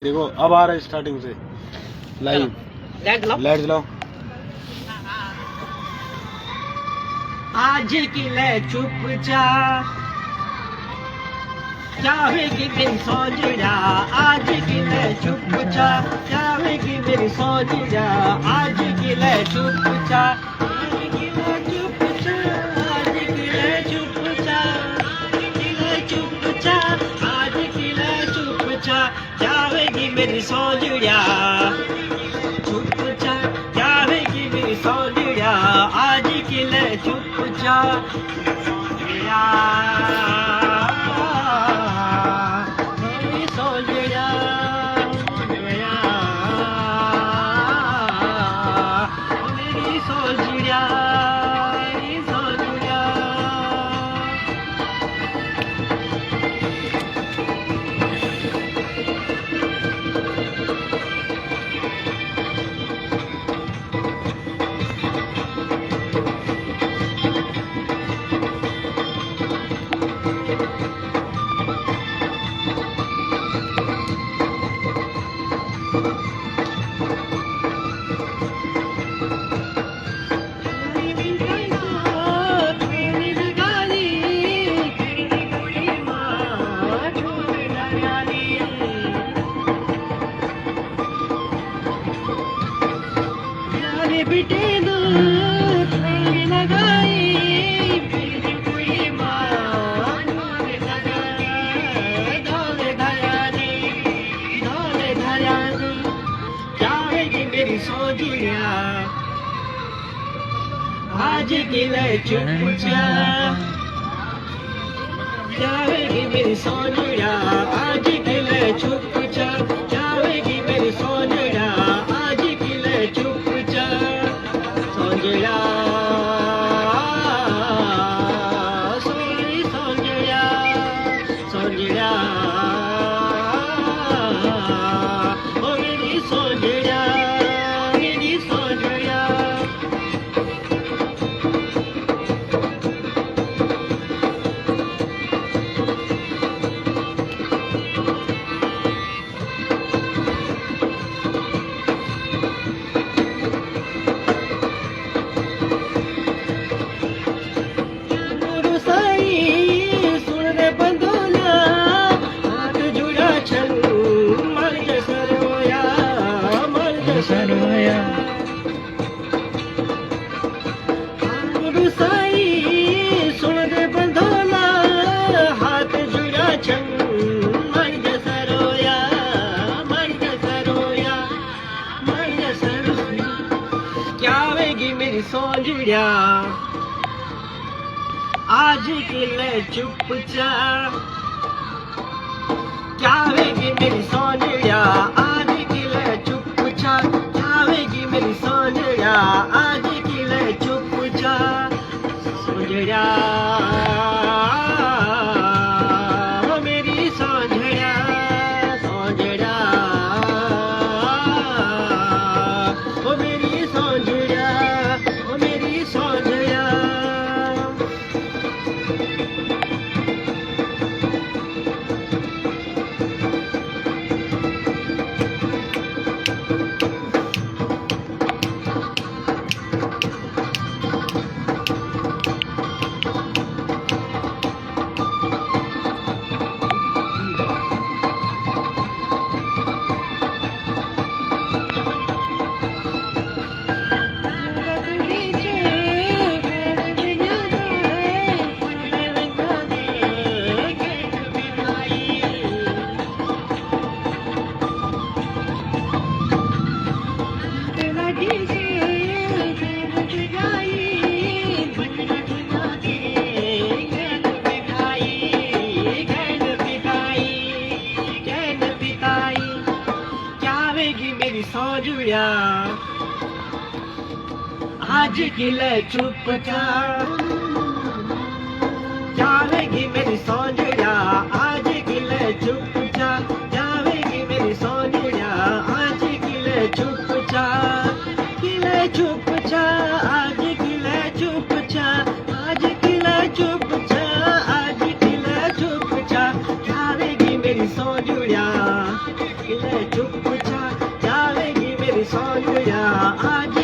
देखो अब आ रहा है स्टार्टिंग से लाइव। लाइट जलाओ। आज की ले चुपचाप जावेगी मेरी सोनिया, आज की ले चुपचाप जावेगी मेरी सोनिया, आज की ले चुपचाप, आज की ले चुपचाप, आज की ले चुपचाप, आज की ले चुपचाप, आज की ले चुपचाप जावेगी मेरी सोनिया, चुपचाप जावेगी मेरी सोनिया, आज की ले चुपचाप सोनिया। बेटे दो लगाई पूरी माँ दौले धयानी जाएगी मेरी सोनिया, आज की ले चुपचाप जाएगी मेरी सोनिया, आज की ले चुपचाप जाएगी मेरी सोनिया, आज की ले चुपचाप सोनिया, सोनिया सोनिया ओ मेरी सोनिया, मेरी सोनिया। सोनिया, आज की ले चुपचाप जावेगी मेरी सोनिया, आज की ले चुपचाप जावेगी मेरी सोनिया, आज की ले चुपचाप सोनिया, ओ मेरी सोनिया, सोनिया ओ मेरी सोनिया, सोनिया। सोनिया, आज की ले चुपचाप जावेगी मेरी सोनिया, आज की ले चुपचाप जावेगी मेरी सोनिया, आज की ले चुपचाप की ले चुपचाप, आज की ले चुपचाप, आज की ले चुपचाप, आज की ले चुपचाप जावेगी मेरी सोनिया, की ले चुपचाप जाएगी मेरी सौंदर्या आज